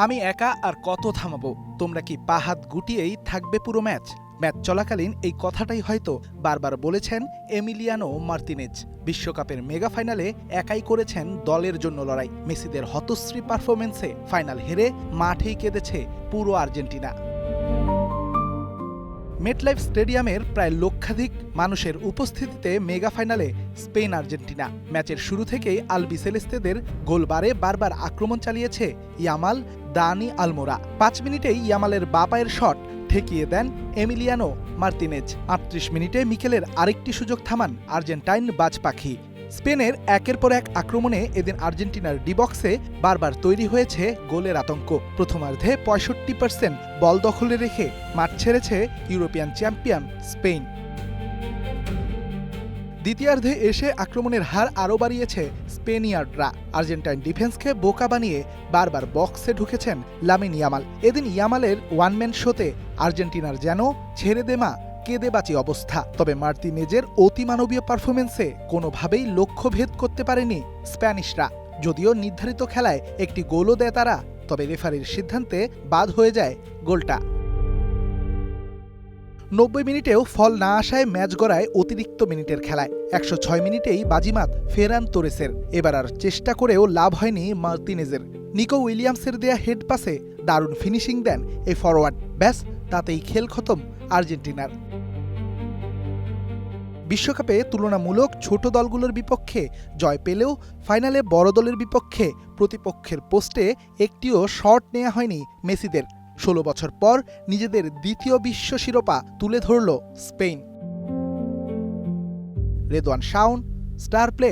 আমি একা আর কত থামাবো, তোমরা কি পা হাত গুটিয়েই থাকবে পুরো ম্যাচ? ম্যাচ চলাকালীন এই কথাটাই হয়তো বারবার বলেছেন এমিলিয়ানো মার্তিনেজ। বিশ্বকাপের মেগা ফাইনালে একাই করেছেন দলের জন্য লড়াই। মেসিদের হতশ্রী পারফরমেন্সে ফাইনাল হেরে মাঠেই কেঁদেছে পুরো আর্জেন্টিনা। মেটলাইফ স্টেডিয়ামের প্রায় লক্ষাধিক মানুষের উপস্থিতিতে মেগা ফাইনালে স্পেন আর্জেন্টিনা। ম্যাচের শুরু থেকেই আলবিসেলেস্তেদের গোলবারে বারবার আক্রমণ চালিয়েছে ইয়ামাল দানি আলমোরা। ৫ মিনিটেই ইয়ামালের বাঁ পায়ের শট ঠেকিয়ে দেন এমিলিয়ানো মার্তিনেজ। ৩৮ মিনিটে মিকেলের আরেকটি সুযোগ থামান আর্জেন্টাইন বাজ পাখি। স্পেনের একের পর এক আক্রমণে এদিন আর্জেন্টিনার ডিবক্সে বারবার তৈরি হয়েছে গোলের আতঙ্ক। প্রথমার্ধে ৬৫% বল দখলে রেখে মাঠ ছেড়েছে ইউরোপিয়ান চ্যাম্পিয়ন স্পেন। দ্বিতীয়ার্ধে এসে আক্রমণের হার আরও বাড়িয়েছে স্পেনিয়ার্ডরা। আর্জেন্টাইন ডিফেন্সকে বোকা বানিয়ে বারবার বক্সে ঢুকেছেন লামিন ইয়ামাল। এদিন ইয়ামালের ওয়ানম্যান শোতে আর্জেন্টিনার যেন ছেড়ে দেমা কেঁদে বাঁচি অবস্থা। তবে মার্তিনেজের অতিমানবীয় পারফরমেন্সে কোনোভাবেই লক্ষ্যভেদ করতে পারেনি স্প্যানিশরা। যদিও নির্ধারিত খেলায় একটি গোলও দেয় তারা, তবে রেফারির সিদ্ধান্তে বাদ হয়ে যায় গোলটা। ৯০ মিনিটেও ফল না আসায় ম্যাচ গড়ায় অতিরিক্ত মিনিটের খেলায়। ১০৬ মিনিটেই বাজিমাত ফেরান তোরেসের। এবার আর চেষ্টা করেও লাভ হয়নি মার্তিনেজের। নিকো উইলিয়ামসের দেয়া হেড পাসে দারুণ ফিনিশিং দেন এই ফরোয়ার্ড। ব্যাস, তাতেই খেল খতম আর্জেন্টিনার। বিশ্বকাপে তুলনামূলক ছোট দলগুলোর বিপক্ষে জয় পেলেও ফাইনালে বড় দলের বিপক্ষে প্রতিপক্ষের পোস্টে একটিও শট নেওয়া হয়নি মেসিদের। ১৬ বছর পর নিজেদের দ্বিতীয় বিশ্ব শিরোপা তুলে ধরল Spain. Redwan Shaon, star play.